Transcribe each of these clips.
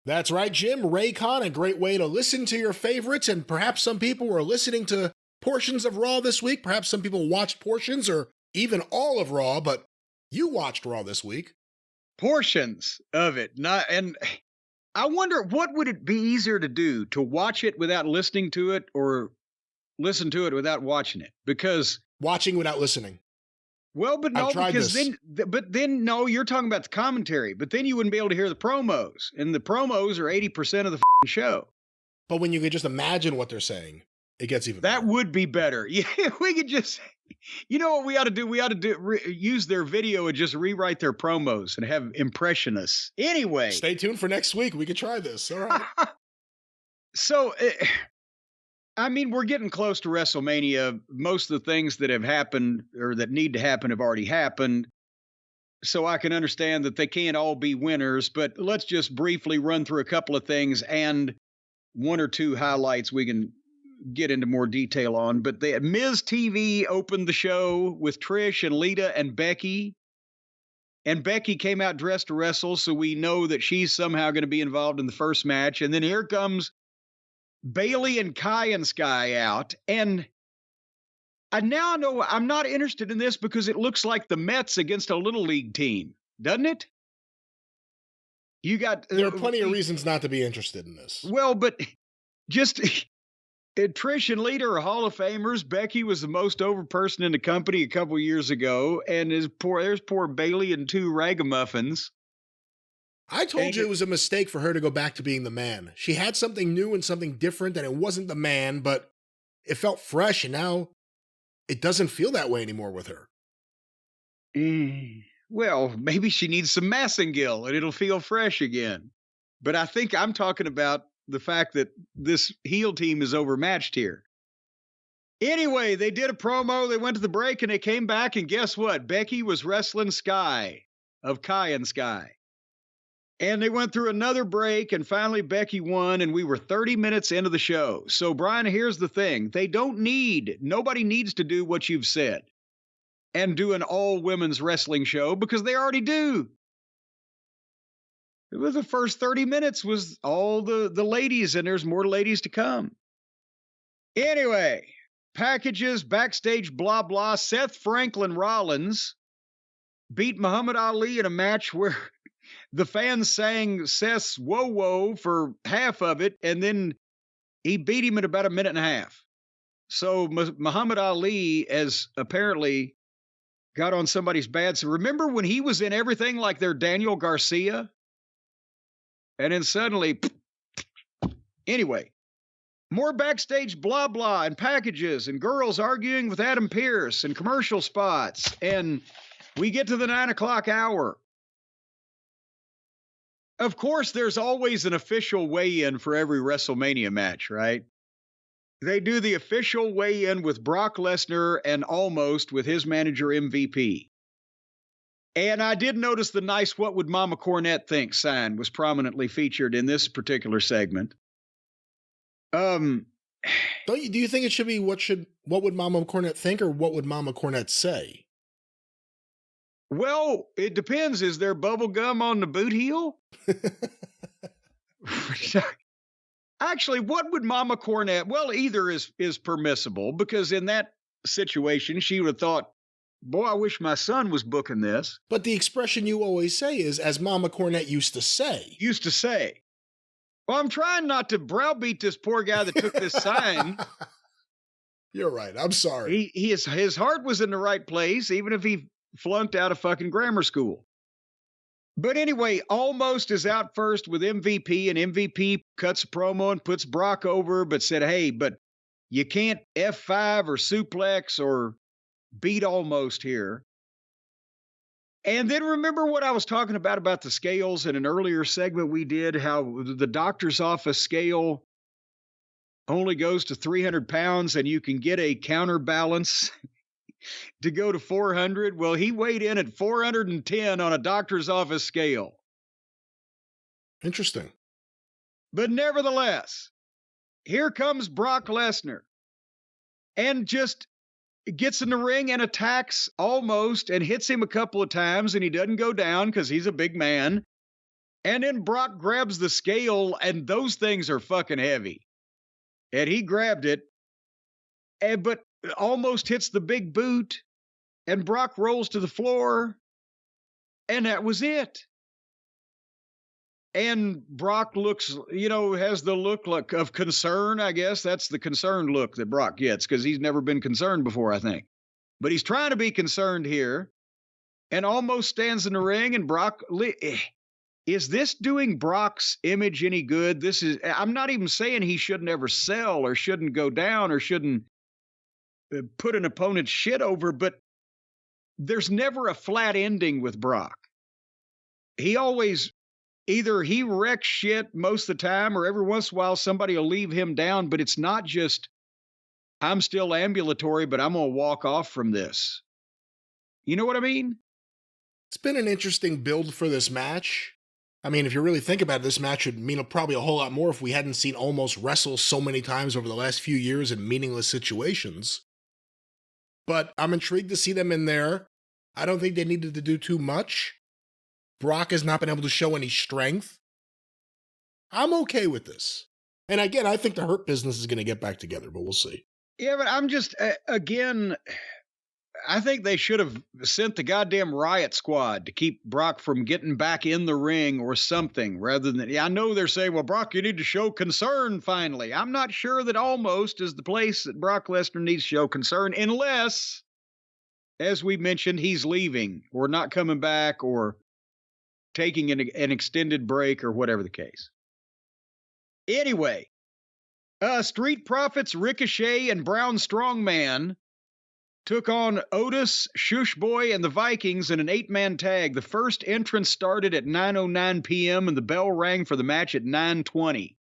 That's right, Jim. Raycon, a great way to listen to your favorites, and perhaps some people were listening to portions of Raw this week. Perhaps some people watched portions or even all of Raw, but you watched Raw this week. Portions of it. And I wonder, what would it be easier to do, to watch it without listening to it or listen to it without watching it? Because watching without listening. Well, but no, because then no, you're talking about the commentary, but then you wouldn't be able to hear the promos, and the promos are 80% of the show. But when you could just imagine what they're saying, it gets even better. That would be better. Yeah, we could just, you know what we ought to do? We ought to use their video and just rewrite their promos and have impressionists. Anyway. Stay tuned for next week. We could try this. All right. So, I mean, we're getting close to WrestleMania. Most of the things that have happened or that need to happen have already happened. So I can understand that they can't all be winners, but let's just briefly run through a couple of things and one or two highlights we can get into more detail on. But Miz TV opened the show with Trish and Lita and Becky. And Becky came out dressed to wrestle, so we know that she's somehow going to be involved in the first match. And then here comes Bayley and Kai and Sky out. And I now know I'm not interested in this because it looks like the Mets against a Little League team, doesn't it? There are plenty of reasons not to be interested in this. Well, but just Trish and Lita are Hall of Famers. Becky was the most over person in the company a couple years ago. And there's poor Bayley and two ragamuffins. I told you it was a mistake for her to go back to being the man. She had something new and something different, and it wasn't the man, but it felt fresh, and now it doesn't feel that way anymore with her. Well, maybe she needs some Massengill, and it'll feel fresh again. But I think I'm talking about the fact that this heel team is overmatched here. Anyway, they did a promo, they went to the break, and they came back, and guess what? Becky was wrestling Sky of Kai and Sky. And they went through another break, and finally Becky won, and we were 30 minutes into the show. So, Brian, here's the thing. Nobody needs to do what you've said and do an all-women's wrestling show because they already do. The first 30 minutes was all the ladies, and there's more ladies to come. Anyway, packages, backstage, blah, blah. Seth Franklin Rollins beat Muhammad Ali in a match where the fans sang Seth's whoa whoa for half of it, and then he beat him in about a minute and a half. So Muhammad Ali has apparently got on somebody's bad. So remember when he was in everything like their Daniel Garcia? And then suddenly, anyway, more backstage blah blah and packages and girls arguing with Adam Pearce and commercial spots. And we get to the 9 o'clock hour. Of course, there's always an official weigh-in for every WrestleMania match, right? They do the official weigh-in with Brock Lesnar and almost with his manager MVP. And I did notice the nice "What Would Mama Cornette Think" sign was prominently featured in this particular segment. Do you think it should be what would Mama Cornette think, or what would Mama Cornette say? Well, it depends. Is there bubble gum on the boot heel? Actually, what would Mama Cornette? Well, either is permissible, because in that situation, she would have thought, boy, I wish my son was booking this. But the expression you always say is, as Mama Cornette used to say. Used to say. Well, I'm trying not to browbeat this poor guy that took this sign. You're right. I'm sorry. His heart was in the right place, even if he flunked out of fucking grammar school. But anyway, Almost is out first with MVP, and MVP cuts a promo and puts Brock over, but said, hey, but you can't F5 or suplex or beat Almost here. And then remember what I was talking about the scales in an earlier segment we did, how the doctor's office scale only goes to 300 pounds and you can get a counterbalance to go to 400. Well, he weighed in at 410 on a doctor's office scale. Interesting. But nevertheless, here comes Brock Lesnar and just gets in the ring and attacks Almost and hits him a couple of times, and he doesn't go down because he's a big man. And then Brock grabs the scale, and those things are fucking heavy. And he grabbed it, but almost hits the big boot, and Brock rolls to the floor, and that was it. And Brock looks, has the look like of concern, I guess. That's the concerned look that Brock gets because he's never been concerned before, I think. But he's trying to be concerned here and almost stands in the ring. And Brock, is this doing Brock's image any good? I'm not even saying he shouldn't ever sell or shouldn't go down or shouldn't put an opponent's shit over, but there's never a flat ending with Brock. He always... Either he wrecks shit most of the time or every once in a while somebody will leave him down, but it's not just, I'm still ambulatory, but I'm going to walk off from this. You know what I mean? It's been an interesting build for this match. I mean, if you really think about it, this match would mean probably a whole lot more if we hadn't seen Omos wrestle so many times over the last few years in meaningless situations. But I'm intrigued to see them in there. I don't think they needed to do too much. Brock has not been able to show any strength. I'm okay with this. And again, I think the Hurt Business is going to get back together, but we'll see. Yeah, but I'm just, again, I think they should have sent the goddamn Riot Squad to keep Brock from getting back in the ring or something rather than, I know they're saying, well, Brock, you need to show concern finally. I'm not sure that Almost is the place that Brock Lesnar needs to show concern unless, as we mentioned, he's leaving or not coming back or taking an extended break or whatever the case. Anyway, Street Profits, Ricochet, and Brown Strongman took on Otis, Shush Boy, and the Vikings in an 8-man tag. The first entrance started at 9:09 p.m. and the bell rang for the match at 9:20.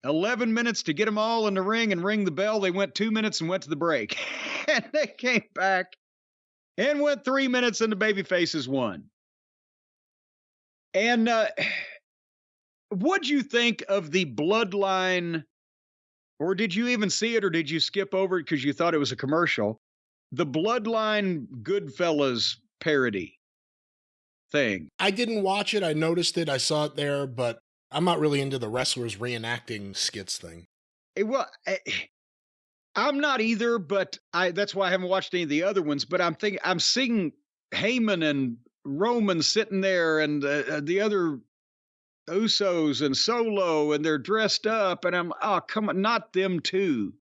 11 minutes to get them all in the ring and ring the bell. They went 2 minutes and went to the break. And they came back and went 3 minutes and the babyfaces won. And what'd you think of the Bloodline, or did you even see it, or did you skip over it because you thought it was a commercial? The Bloodline Goodfellas parody thing. I didn't watch it. I noticed it. I saw it there, but I'm not really into the wrestlers reenacting skits thing. I'm not either, but that's why I haven't watched any of the other ones. But I'm seeing Heyman and Roman sitting there and the other Usos and Solo, and they're dressed up, and I'm, oh, come on, not them too.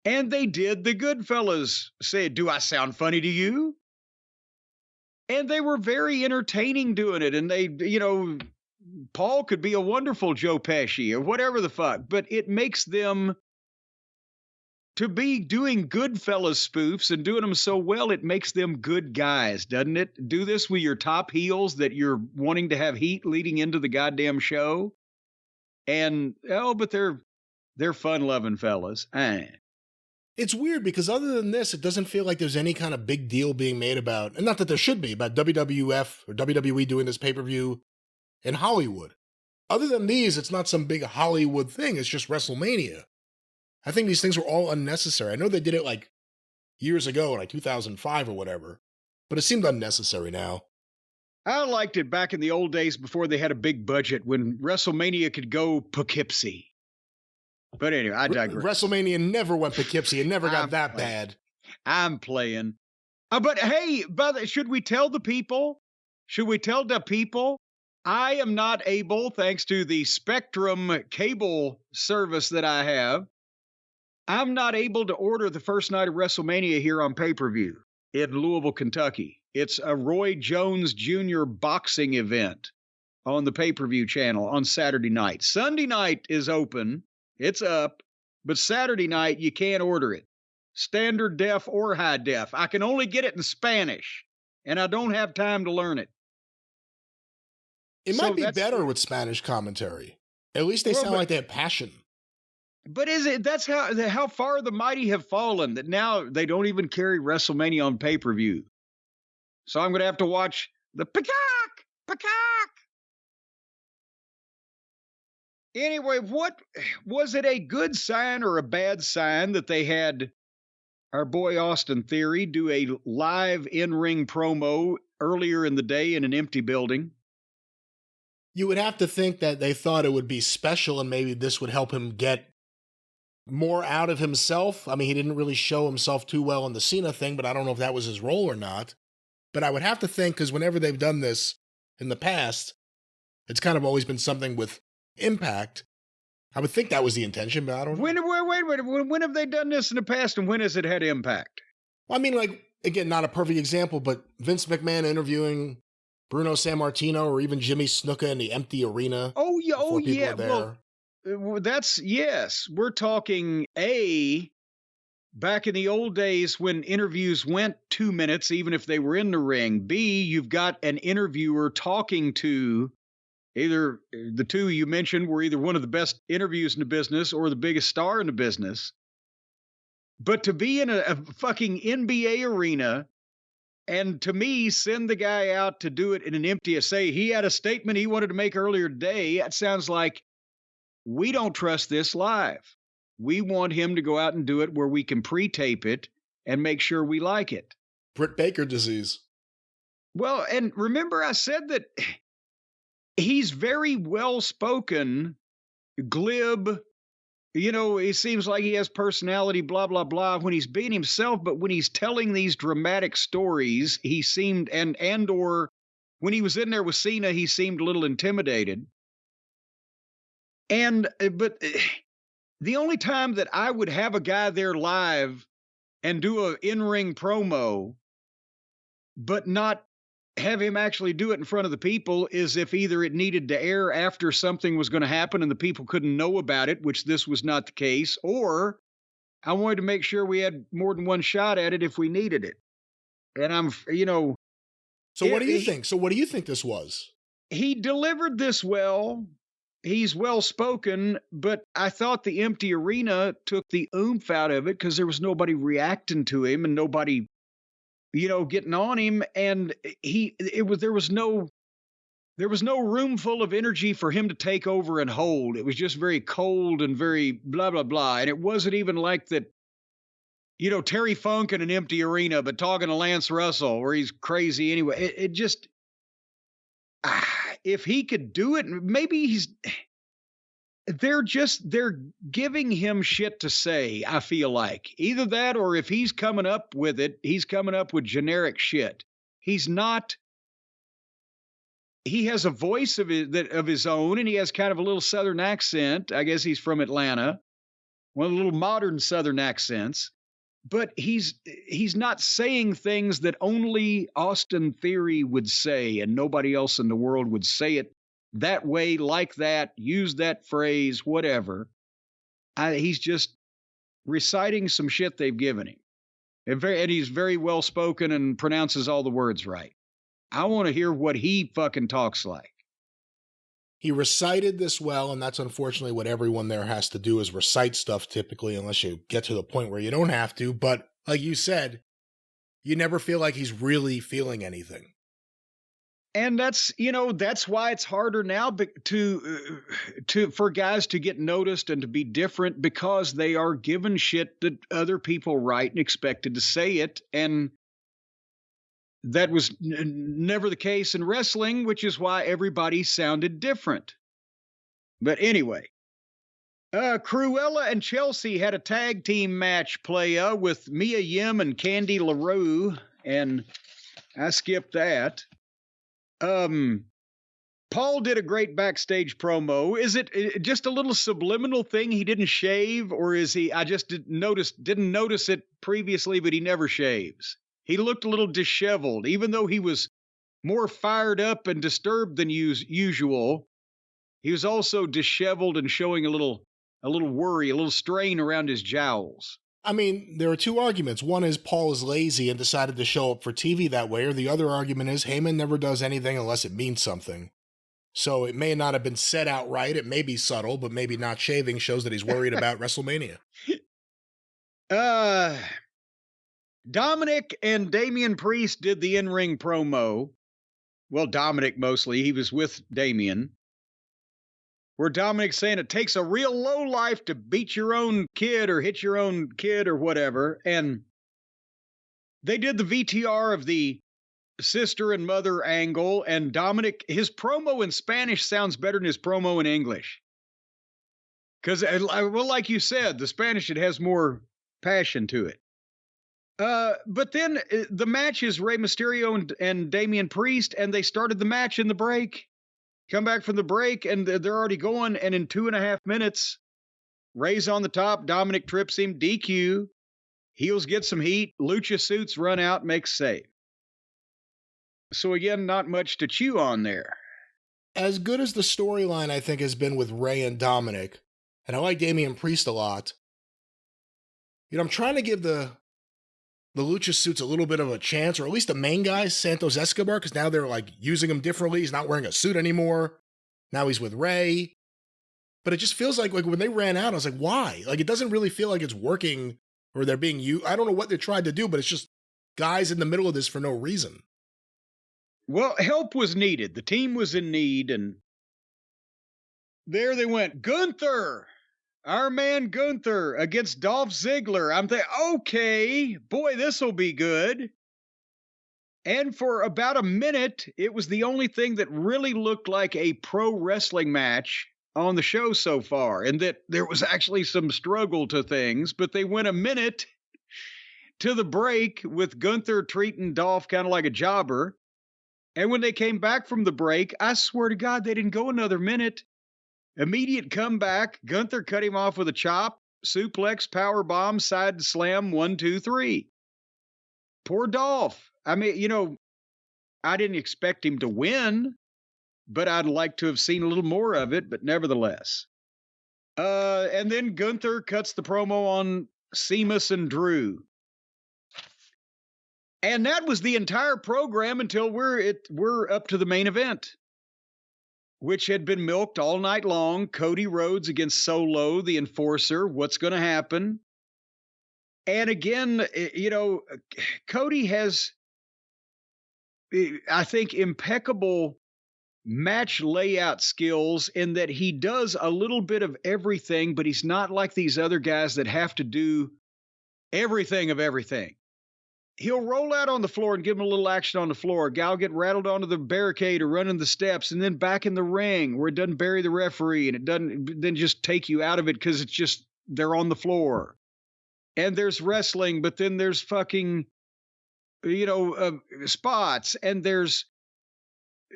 And they did the Goodfellas say, do I sound funny to you? And they were very entertaining doing it. And they, Paul could be a wonderful Joe Pesci or whatever the fuck, but it makes them, to be doing Goodfellas spoofs and doing them so well, it makes them good guys, doesn't it? Do this with your top heels that you're wanting to have heat leading into the goddamn show. And, but they're fun-loving fellas. It's weird because other than this, it doesn't feel like there's any kind of big deal being made about, and not that there should be, about WWF or WWE doing this pay-per-view in Hollywood. Other than these, it's not some big Hollywood thing. It's just WrestleMania. I think these things were all unnecessary. I know they did it like years ago, like 2005 or whatever, but it seemed unnecessary now. I liked it back in the old days before they had a big budget when WrestleMania could go Poughkeepsie. But anyway, I digress. WrestleMania never went Poughkeepsie. It never got that bad. I'm playing. But hey, should we tell the people? Should we tell the people? I am not able, thanks to the Spectrum cable service that I have, I'm not able to order the first night of WrestleMania here on pay-per-view in Louisville, Kentucky. It's a Roy Jones Jr. boxing event on the pay-per-view channel on Saturday night. Sunday night is open. It's up. But Saturday night, you can't order it. Standard def or high def. I can only get it in Spanish, and I don't have time to learn it. It might be better with Spanish commentary. At least they sound like they have passion. But that's how far the mighty have fallen, that now they don't even carry WrestleMania on pay-per-view. So I'm going to have to watch the peacock. Anyway, what was it, a good sign or a bad sign that they had our boy Austin Theory do a live in-ring promo earlier in the day in an empty building? You would have to think that they thought it would be special and maybe this would help him get more out of himself. I mean, he didn't really show himself too well in the Cena thing, but I don't know if that was his role or not. But I would have to think, because whenever they've done this in the past, it's kind of always been something with impact. I would think that was the intention, but I don't know. When have they done this in the past, and when has it had impact? Well, I mean, like, again, not a perfect example, but Vince McMahon interviewing Bruno Sammartino or even Jimmy Snuka in the empty arena. Oh, yeah. Oh, yeah. Well, Yes. We're talking back in the old days when interviews went 2 minutes, even if they were in the ring. B, you've got an interviewer talking to either the two you mentioned were either one of the best interviews in the business or the biggest star in the business. But to be in a fucking NBA arena and to me, send the guy out to do it in an empty, say he had a statement he wanted to make earlier today. That sounds like we don't trust this live. We want him to go out and do it where we can pre-tape it and make sure we like it. Britt Baker disease. Well, and remember I said that he's very well-spoken, glib. You know, it seems like he has personality, blah, blah, blah, when he's being himself. But when he's telling these dramatic stories, he seemed, or when he was in there with Cena, he seemed a little intimidated. But the only time that I would have a guy there live and do an in-ring promo, but not have him actually do it in front of the people, is if either it needed to air after something was going to happen and the people couldn't know about it, which this was not the case, or I wanted to make sure we had more than one shot at it if we needed it. And So what do you think? So what do you think this was? He delivered this well. He's well-spoken, but I thought the empty arena took the oomph out of it because there was nobody reacting to him and nobody, getting on him. And there was no room full of energy for him to take over and hold. It was just very cold and very blah, blah, blah. And it wasn't even like that, Terry Funk in an empty arena, but talking to Lance Russell where he's crazy anyway. It just, if he could do it, maybe they're giving him shit to say, I feel like. Either that, or if he's coming up with it, he's coming up with generic shit. He's not, he has a voice of his own, and he has kind of a little Southern accent. I guess he's from Atlanta, one of the little modern Southern accents. But he's not saying things that only Austin Theory would say, and nobody else in the world would say it that way, like that, use that phrase, whatever. He's just reciting some shit they've given him. And he's very well spoken and pronounces all the words right. I want to hear what he fucking talks like. He recited this well, and that's unfortunately what everyone there has to do, is recite stuff typically, unless you get to the point where you don't have to. But like you said, you never feel like he's really feeling anything. And that's why it's harder now for guys to get noticed and to be different, because they are given shit that other people write and expected to say it. And that was never the case in wrestling, which is why everybody sounded different. But anyway, Cruella and Chelsea had a tag team match play with Mia Yim and Candy LaRue, and I skipped that. Paul did a great backstage promo. Is it just a little subliminal thing? He didn't shave, or is he? I just didn't notice it previously, but he never shaves. He looked a little disheveled, even though he was more fired up and disturbed than usual. He was also disheveled and showing a little worry, a little strain around his jowls. I mean, there are two arguments. One is Paul is lazy and decided to show up for TV that way, or the other argument is Heyman never does anything unless it means something. So it may not have been said outright. It may be subtle, but maybe not shaving shows that he's worried about WrestleMania. Dominic and Damian Priest did the in-ring promo. Well, Dominic mostly. He was with Damian. Where Dominic's saying it takes a real low life to beat your own kid or hit your own kid or whatever. And they did the VTR of the sister and mother angle, and Dominic, his promo in Spanish sounds better than his promo in English. Because, well, like you said, the Spanish, it has more passion to it. But then the match is Rey Mysterio and Damian Priest, and they started the match in the break. Come back from the break, and they're already going, and in 2.5 minutes, Rey's on the top, Dominic trips him, DQ, heels get some heat, Lucha suits run out, makes save. So again, not much to chew on there. As good as the storyline, I think, has been with Rey and Dominic, and I like Damian Priest a lot, I'm trying to give the Lucha suits a little bit of a chance, or at least the main guy, Santos Escobar, because now they're like using him differently. He's not wearing a suit anymore. Now he's with Rey. But it just feels like when they ran out, I was like, why? Like, it doesn't really feel like it's working, or they're being used. I don't know what they tried to do, but it's just guys in the middle of this for no reason. Well, help was needed. The team was in need, and there they went. Gunther, our man Gunther against Dolph Ziggler. I'm thinking, okay, boy, this'll be good. And for about a minute, it was the only thing that really looked like a pro wrestling match on the show so far, and that there was actually some struggle to things, but they went a minute to the break with Gunther treating Dolph kind of like a jobber. And when they came back from the break, I swear to God, they didn't go another minute. Immediate comeback. Gunther cut him off with a chop, suplex, power bomb, side slam, 1, 2, 3. Poor Dolph. I mean, I didn't expect him to win, but I'd like to have seen a little more of it, but nevertheless. And then Gunther cuts the promo on Sheamus and Drew. And that was the entire program until we're up to the main event, which had been milked all night long. Cody Rhodes against Solo, the Enforcer. What's going to happen? And again, Cody has, I think, impeccable match layout skills in that he does a little bit of everything, but he's not like these other guys that have to do everything of everything. He'll roll out on the floor and give him a little action on the floor. Guy will get rattled onto the barricade or running the steps, and then back in the ring where it doesn't bury the referee and it doesn't then just take you out of it because it's just they're on the floor. And there's wrestling, but then there's fucking, spots, and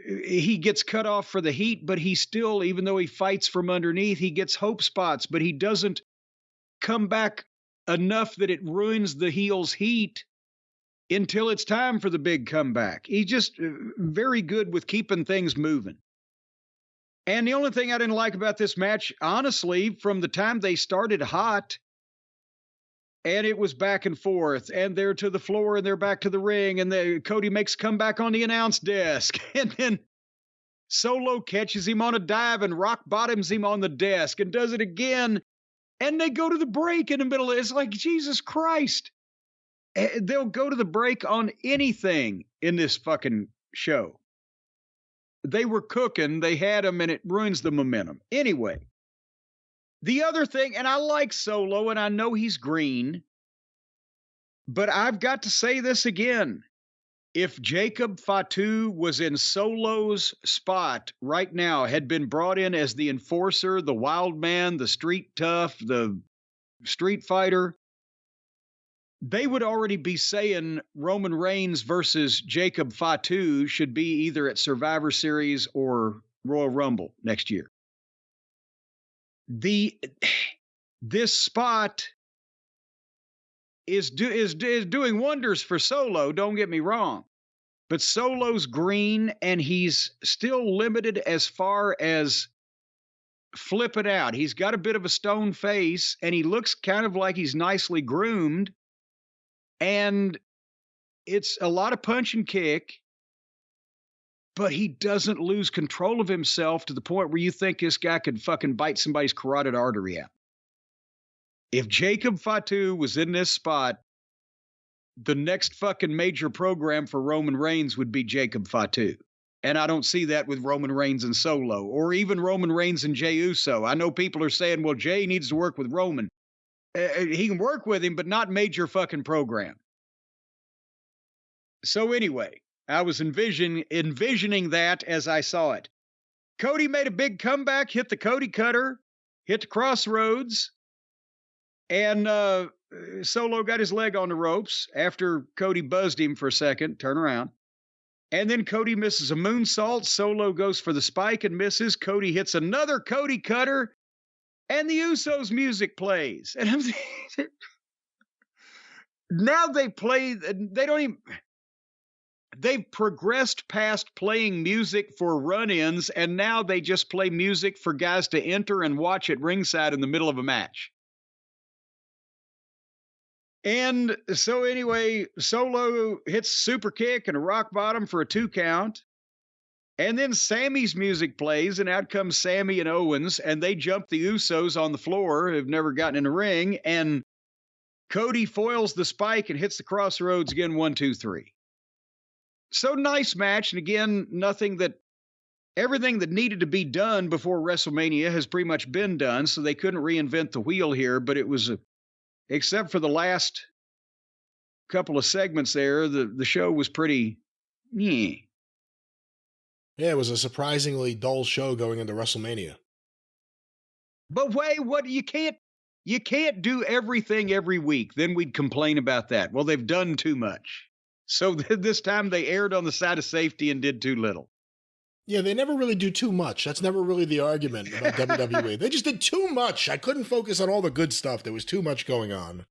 he gets cut off for the heat, but he still, even though he fights from underneath, he gets hope spots, but he doesn't come back enough that it ruins the heel's heat until it's time for the big comeback. He's just very good with keeping things moving. And the only thing I didn't like about this match, honestly, from the time they started hot, and it was back and forth, and they're to the floor, and they're back to the ring, and Cody makes a comeback on the announce desk, and then Solo catches him on a dive and rock bottoms him on the desk and does it again, and they go to the break in the middle. It's like, Jesus Christ. They'll go to the break on anything in this fucking show. They were cooking, they had them, and it ruins the momentum. Anyway, the other thing, and I like Solo, and I know he's green, but I've got to say this again. If Jacob Fatu was in Solo's spot right now, had been brought in as the Enforcer, the Wild Man, the Street Tough, the Street Fighter, they would already be saying Roman Reigns versus Jacob Fatu should be either at Survivor Series or Royal Rumble next year. This spot is doing wonders for Solo, don't get me wrong. But Solo's green, and he's still limited as far as flipping out. He's got a bit of a stone face, and he looks kind of like he's nicely groomed. And it's a lot of punch and kick, but he doesn't lose control of himself to the point where you think this guy could fucking bite somebody's carotid artery out. If Jacob Fatu was in this spot, the next fucking major program for Roman Reigns would be Jacob Fatu. And I don't see that with Roman Reigns and Solo, or even Roman Reigns and Jey Uso. I know people are saying, well, Jey needs to work with Roman. He can work with him, but not major fucking program. So anyway, I was envisioning that as I saw it. Cody made a big comeback, hit the Cody cutter, hit the crossroads, and Solo got his leg on the ropes after Cody buzzed him for a second, turn around. And then Cody misses a moonsault. Solo goes for the spike and misses. Cody hits another Cody cutter, and the Usos music plays. And I'm thinking, now they don't even, they've progressed past playing music for run-ins, and now they just play music for guys to enter and watch at ringside in the middle of a match. And so anyway, Solo hits super kick and a rock bottom for a 2 count. And then Sammy's music plays, and out comes Sammy and Owens, and they jump the Usos on the floor, who've never gotten in the ring, and Cody foils the spike and hits the crossroads again, 1, 2, 3. So nice match, and again, everything that needed to be done before WrestleMania has pretty much been done, so they couldn't reinvent the wheel here, but it was except for the last couple of segments there, the show was pretty, Yeah, it was a surprisingly dull show going into WrestleMania. But wait, you can't do everything every week. Then we'd complain about that. Well, they've done too much. So this time they erred on the side of safety and did too little. Yeah, they never really do too much. That's never really the argument about WWE. They just did too much. I couldn't focus on all the good stuff. There was too much going on.